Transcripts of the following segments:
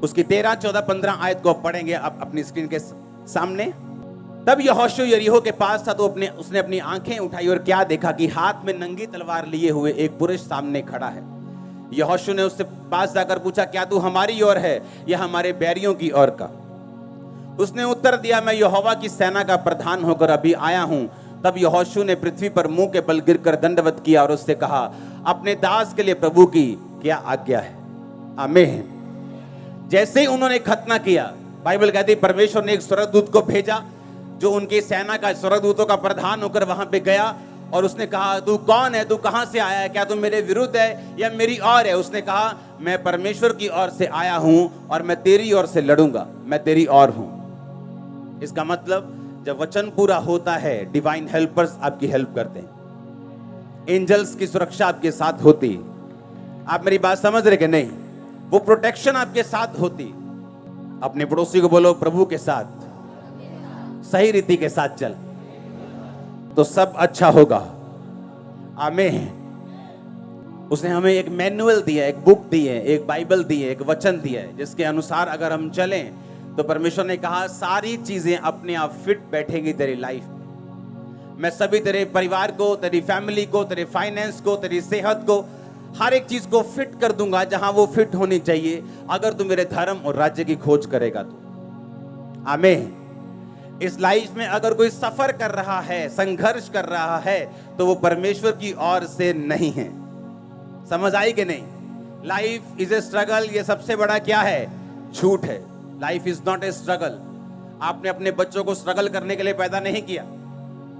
उसकी 13, 14, 15 आयत को पढ़ेंगे अब अपनी स्क्रीन के सामने। तब यहोशू यरीहो के पास था तो उसने अपनी आंखें उठाई और क्या देखा कि हाथ में नंगी तलवार लिए हुए एक पुरुष सामने खड़ा है। यहोशू ने उससे पास जाकर पूछा, क्या तू हमारी ओर है या हमारे बैरियों की ओर का? उसने उत्तर दिया, मैं यहोवा की सेना का प्रधान होकर अभी आया हूं। तब यहोशू ने पृथ्वी पर मुंह के बल गिरकर दंडवत किया और उससे कहा, अपने दास के लिए प्रभु की क्या आज्ञा है? आमीन। जैसे ही उन्होंने खतना किया, बाइबल कहती है परमेश्वर ने एक स्वर्गदूत को भेजा जो उनकी सेना का स्वर्गदूतों का प्रधान होकर वहां पे गया और उसने कहा, तू कौन है? तू कहां से आया है? क्या तू मेरे विरुद्ध है या मेरी ओर है? उसने कहा, मैं परमेश्वर की ओर से आया हूं और मैं तेरी ओर से लड़ूंगा, मैं तेरी ओर हूं। इसका मतलब जब वचन पूरा होता है, डिवाइन हेल्पर्स आपकी हेल्प करते हैं, एंजल्स की सुरक्षा आपके साथ होती। आप मेरी बात समझ रहे कि नहीं? वो प्रोटेक्शन आपके साथ होती। अपने पड़ोसी को बोलो, प्रभु के साथ सही रीति के साथ चल तो सब अच्छा होगा। आमीन। उसने हमें एक मैनुअल दिया, एक बुक दी है, एक बाइबल दी है, एक वचन दिया है, जिसके अनुसार अगर हम चलें तो परमेश्वर ने कहा सारी चीजें अपने आप फिट बैठेगी तेरी लाइफ में। मैं सभी तेरे परिवार को, तेरी फैमिली को, तेरे फाइनेंस को, तेरी सेहत को, हर एक चीज को फिट कर दूंगा जहां वो फिट होनी चाहिए, अगर तू मेरे धर्म और राज्य की खोज करेगा तो। आमीन। इस लाइफ में अगर कोई सफर कर रहा है, संघर्ष कर रहा है, तो वो परमेश्वर की ओर से नहीं है। समझ आई कि नहीं? Life is a struggle. ये सबसे बड़ा क्या है? झूठ है। Life is not a struggle. आपने अपने बच्चों को स्ट्रगल करने के लिए पैदा नहीं किया।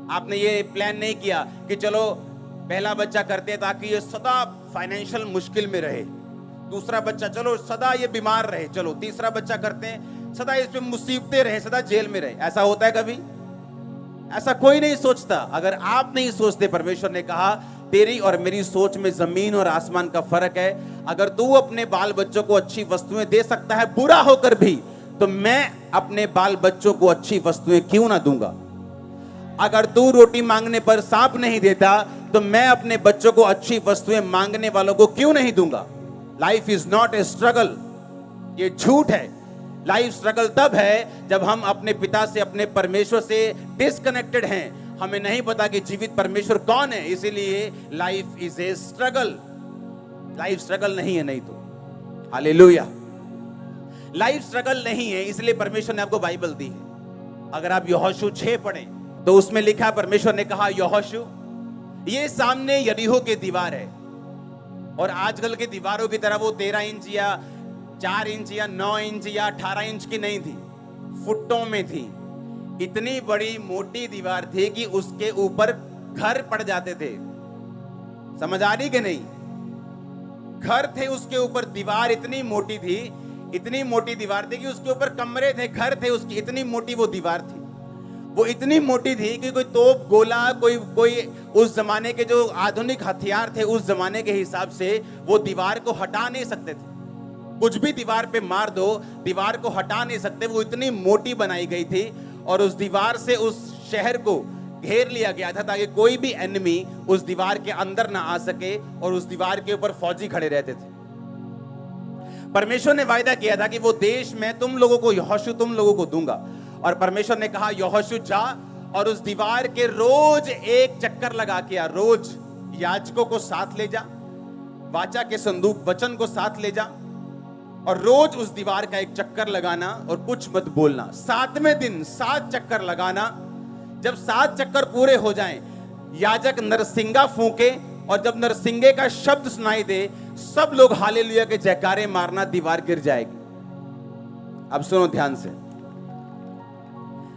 आपने ये प्लान नहीं किया कि चलो पहला बच्चा करते हैं ताकि ये सदा फाइनेंशियल मुश्किल में रहे, दूसरा बच्चा चलो सदा ये बीमार रहे, चलो तीसरा बच्चा करते हैं सदा इसमें मुसीबतें रहे, सदा जेल में रहे। ऐसा होता है कभी? ऐसा कोई नहीं सोचता। अगर आप नहीं सोचते, परमेश्वर ने कहा तेरी और मेरी सोच में जमीन और आसमान का फर्क है। अगर तू अपने बाल बच्चों को अच्छी वस्तुएं दे सकता है बुरा होकर भी, तो मैं अपने बाल बच्चों को अच्छी वस्तुएं क्यों ना दूंगा? अगर तू रोटी मांगने पर सांप नहीं देता, तो मैं अपने बच्चों को अच्छी वस्तुएं मांगने वालों को क्यों नहीं दूंगा? Life is not a struggle. ये झूठ है। लाइफ स्ट्रगल तब है जब हम अपने पिता से, अपने परमेश्वर से डिस्कनेक्टेड हैं। हमें नहीं पता कि जीवित परमेश्वर कौन है, इसीलिए life is a struggle. Life struggle नहीं है, नहीं तो हालेलुया। लाइफ स्ट्रगल नहीं है, इसलिए परमेश्वर ने आपको बाइबल दी है। अगर आप यहोशू 6 पढ़ें तो उसमें लिखा, परमेश्वर ने कहा, यहोशू ये सामने यरीहो की दीवार है, और आजकल की दीवारों की तरह वो 13 इंच या 4 इंच या 9 इंच या 18 इंच की नहीं थी, फुटों में थी। इतनी बड़ी मोटी दीवार थी कि उसके ऊपर घर पड़ जाते थे। समझ आ रही कि नहीं? घर थे उसके ऊपर, दीवार इतनी मोटी थी, इतनी मोटी दीवार थी कि उसके ऊपर कमरे थे, घर थे उसकी, इतनी मोटी वो दीवार थी। वो इतनी मोटी थी कि कोई तोप, गोला, कोई उस जमाने के जो आधुनिक हथियार थे उस जमाने के हिसाब से वो दीवार को हटा नहीं सकते थे। कुछ भी दीवार पे मार दो, दीवार को हटा नहीं सकते। वो इतनी मोटी बनाई गई थी और उस दीवार से उस शहर को घेर लिया गया था ताकि कोई भी एनिमी उस दीवार के अंदर ना आ सके, और उस दीवार के ऊपर फौजी खड़े रहते थे। परमेश्वर ने वायदा किया था कि वो देश मैं तुम लोगों को, यहोशू तुम लोगों को दूंगा। और परमेश्वर ने कहा, यहोशू जा और उस दीवार के रोज एक चक्कर लगा के आ। रोज याजकों को साथ ले जा, वाचा के संदूक वचन को साथ ले जा, और रोज उस दीवार का एक चक्कर लगाना और कुछ मत बोलना। 7वें दिन 7 चक्कर लगाना। जब 7 चक्कर पूरे हो जाएं, याजक नरसिंगा फूंके, और जब नरसिंगे का शब्द सुनाई दे, सब लोग हालेलुया के जयकारे मारना, दीवार गिर जाएगी। अब सुनो ध्यान से,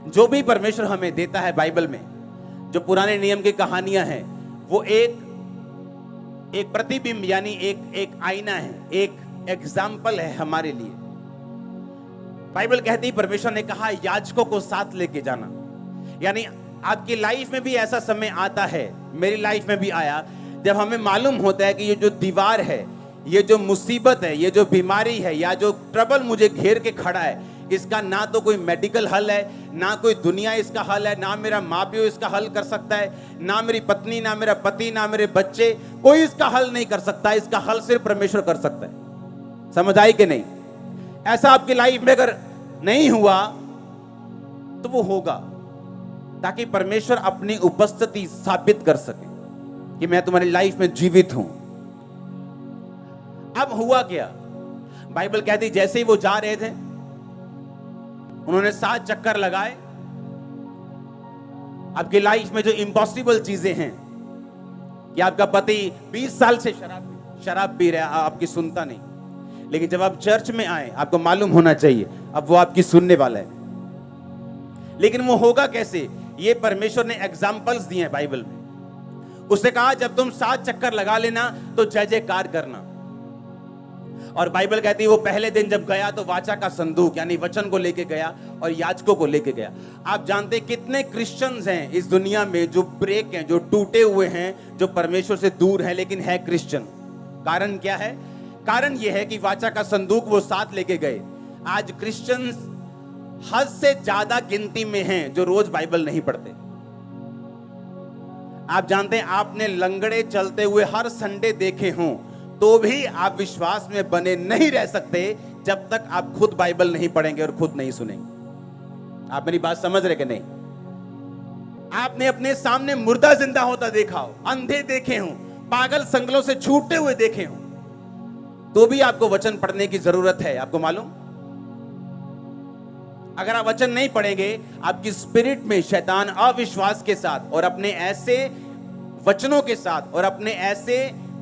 जो भी परमेश्वर हमें देता है बाइबल में, जो पुराने नियम की कहानियां हैं, वो एक प्रतिबिंब यानी एक आईना है, एक एग्जाम्पल है हमारे लिए। बाइबल कहती है, परमेश्वर ने कहा याजकों को साथ लेके जाना। यानी आपकी लाइफ में भी ऐसा समय आता है, मेरी लाइफ में भी आया, जब हमें मालूम होता है कि ये जो दीवार है, ये जो मुसीबत है, ये जो बीमारी है, या जो ट्रबल मुझे घेर के खड़ा है, इसका ना तो कोई मेडिकल हल है, ना कोई दुनिया इसका हल है, ना मेरा माँ प्यो इसका हल कर सकता है, ना मेरी पत्नी, ना मेरा पति, ना मेरे बच्चे, कोई इसका हल नहीं कर सकता। इसका हल सिर्फ परमेश्वर कर सकता है। समझ आई कि नहीं? ऐसा आपकी लाइफ में अगर नहीं हुआ तो वो होगा, ताकि परमेश्वर अपनी उपस्थिति साबित कर सके कि मैं तुम्हारी लाइफ में जीवित हूं। अब हुआ क्या? बाइबल कहती जैसे ही वो जा रहे थे, उन्होंने 7 चक्कर लगाए। आपकी लाइफ में जो इम्पॉसिबल चीजें हैं कि आपका पति 20 साल से शराब पी रहा है, आपकी सुनता नहीं, लेकिन जब आप चर्च में आए आपको मालूम होना चाहिए अब वो आपकी सुनने वाला है। लेकिन वो होगा कैसे? ये परमेश्वर ने एग्जाम्पल्स दिए हैं बाइबल में। उसने कहा जब तुम 7 चक्कर लगा लेना तो जय जयकार करना। और बाइबल कहती है वो पहले दिन जब गया तो वाचा का संदूक यानी वचन को लेके गया और याजकों को लेके गया। आप जानते हैं कितने क्रिश्चियंस हैं इस दुनिया में जो ब्रेक हैं, जो टूटे हुए हैं, जो परमेश्वर से दूर हैं, लेकिन है क्रिश्चियन। कारण क्या है? कारण यह है कि वाचा का संदूक वो साथ लेके गए। आज क्रिश्चियंस हद से ज्यादा गिनती में हैं जो रोज बाइबल नहीं पढ़ते। आप जानते हैं आपने लंगड़े चलते हुए हर संडे देखे हों तो भी आप विश्वास में बने नहीं रह सकते जब तक आप खुद बाइबल नहीं पढ़ेंगे और खुद नहीं सुनेंगे। आप मेरी बात समझ रहे कि नहीं? आपने अपने सामने मुर्दा जिंदा होता देखा हो, अंधे देखे हो, पागल संगलों से छूटते हुए देखे हो, तो भी आपको वचन पढ़ने की जरूरत है। आपको मालूम, अगर आप वचन नहीं पढ़ेंगे आपकी स्पिरिट में शैतान अविश्वास के साथ और अपने ऐसे वचनों के साथ और अपने ऐसे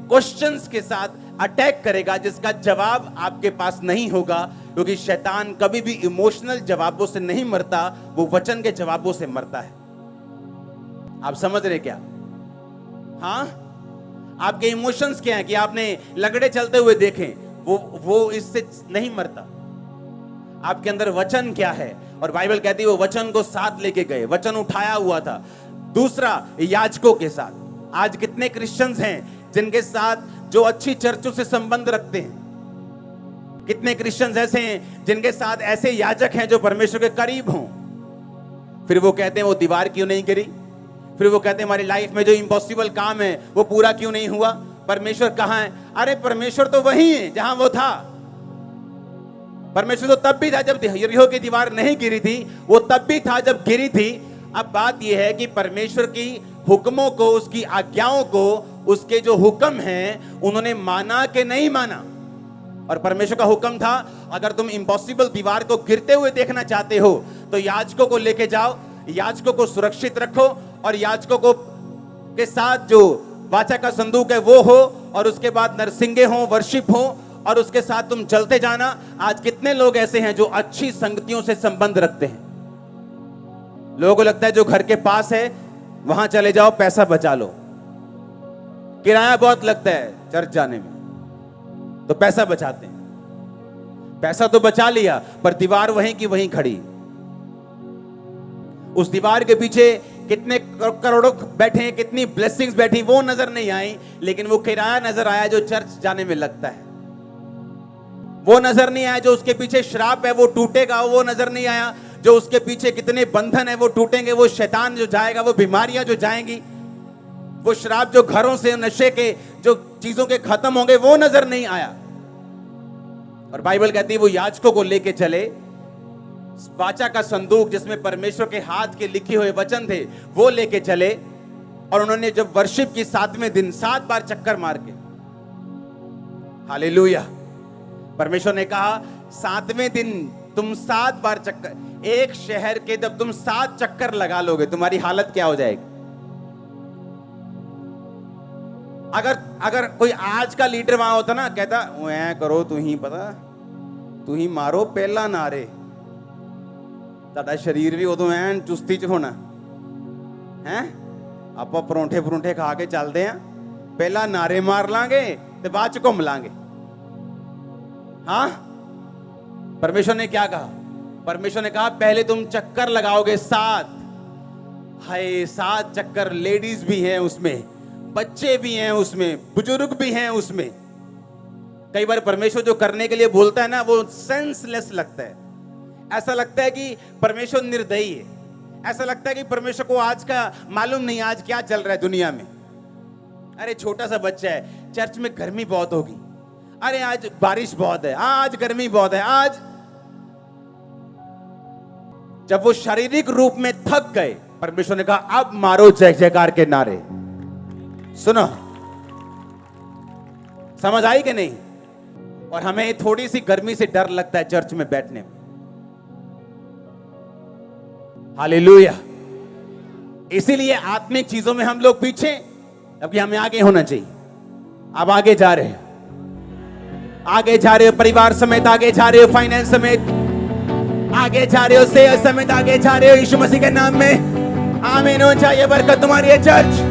क्वेश्चंस के साथ अटैक करेगा जिसका जवाब आपके पास नहीं होगा, क्योंकि शैतान कभी भी इमोशनल जवाबों से नहीं मरता, वो वचन के जवाबों से मरता है। आप समझ रहे क्या? हाँ, आपके इमोशंस क्या है कि आपने लगड़े चलते हुए देखे, वो इससे नहीं मरता। आपके अंदर वचन क्या है? और बाइबल कहती है वो वचन को साथ लेके गए, वचन उठाया हुआ था। दूसरा, याजकों के साथ। आज कितने क्रिश्चियंस हैं जिनके साथ जो अच्छी चर्चों से संबंध रखते हैं? कितने क्रिश्चियंस ऐसे हैं जिनके साथ ऐसे याजक हैं जो परमेश्वर के करीब हों? फिर वो कहते हैं वो दीवार क्यों नहीं गिरी? फिर वो कहते हैं हमारी लाइफ में जो इम्पॉसिबल काम है वो पूरा क्यों नहीं हुआ? परमेश्वर कहां है? अरे परमेश्वर तो वही है जहां वो था। परमेश्वर तो तब भी था जब यरीहो की दीवार नहीं गिरी थी, वो तब भी था जब गिरी थी। अब बात यह है कि परमेश्वर की हुक्मों को, उसकी आज्ञाओं को, उसके जो हुक्म हैं उन्होंने माना कि नहीं माना। और परमेश्वर का हुक्म था अगर तुम इम्पॉसिबल दीवार को गिरते हुए देखना चाहते हो तो याजकों को लेके जाओ, याजकों को सुरक्षित रखो और याजकों को के साथ जो वाचा का संदूक है वो हो, और उसके बाद नरसिंगे हो, वर्शिप हो, और उसके साथ तुम चलते जाना। आज कितने लोग ऐसे हैं जो अच्छी संगतियों से संबंध रखते हैं। लोगों को लगता है जो घर के पास है वहां चले जाओ, पैसा बचा लो। किराया बहुत लगता है चर्च जाने में, तो पैसा बचाते हैं। पैसा तो बचा लिया पर दीवार वहीं की वहीं खड़ी। उस दीवार के पीछे कितने करोड़ों बैठे हैं, कितनी ब्लेसिंग्स बैठी, वो नजर नहीं आई, लेकिन वो किराया नजर आया जो चर्च जाने में लगता है। वो नजर नहीं आया जो उसके पीछे श्राप है वो टूटेगा, वो नजर नहीं आया जो उसके पीछे कितने बंधन है वो टूटेंगे, वो शैतान जो जाएगा, वो बीमारियां जो जाएंगी, वो श्राप जो घरों से, नशे के जो चीजों के खत्म होंगे, वो नजर नहीं आया। और बाइबल कहती है वो याजकों को लेके चले, वाचा का संदूक जिसमें परमेश्वर के हाथ के लिखे हुए वचन थे वो लेके चले। और उन्होंने जब वर्शिप की 7वें दिन 7 बार चक्कर मार के, हालेलुया, परमेश्वर ने कहा 7वें दिन तुम 7 बार चक्कर, एक शहर के जब तुम 7 चक्कर लगा लोगे तुम्हारी हालत क्या हो जाएगी? अगर कोई आज का लीडर वहां होता ना, कहता ऐ करो, तू ही पता, तू ही मारो पहला नारे, ਤੁਹਾਡਾ शरीर भी उदों ਐਨ चुस्ती च होना है। ਆਪਾਂ ਪਰੌਂਠੇ ਪਰੌਂਠੇ खा के चलते हैं, पहला नारे मार लांगे ते बाद च घूम लांगे। हाँ, परमेश्वर ने क्या कहा? परमेश्वर ने कहा पहले तुम चक्कर लगाओगे 7। हाय, 7 चक्कर। लेडीज भी हैं उसमें, बच्चे भी हैं उसमें, बुजुर्ग भी हैं उसमें। कई बार परमेश्वर जो करने के लिए बोलता है ना वो सेंसलेस लगता है। ऐसा लगता है कि परमेश्वर निर्दयी है, ऐसा लगता है कि परमेश्वर को आज का मालूम नहीं आज क्या चल रहा है दुनिया में। अरे छोटा सा बच्चा है, चर्च में गर्मी बहुत होगी, अरे आज बारिश बहुत है, आज गर्मी बहुत है, आज। जब वो शारीरिक रूप में थक गए, परमेश्वर ने कहा अब मारो जय जयकार के नारे। सुनो, समझ आई कि नहीं? और हमें थोड़ी सी गर्मी से डर लगता है चर्च में बैठने में। हालेलुया। इसीलिए आत्मिक चीजों में हम लोग पीछे, जबकि हमें आगे होना चाहिए। अब आगे जा रहे हैं, आगे जा रहे हो, परिवार समेत आगे जा रहे हो, फाइनेंस समेत आगे जा रहे हो, सेहत समेत आगे जा रहे हो, यीशु मसीह के नाम में आमीन हो। चाहिए बरकत तुम्हारी है चर्च।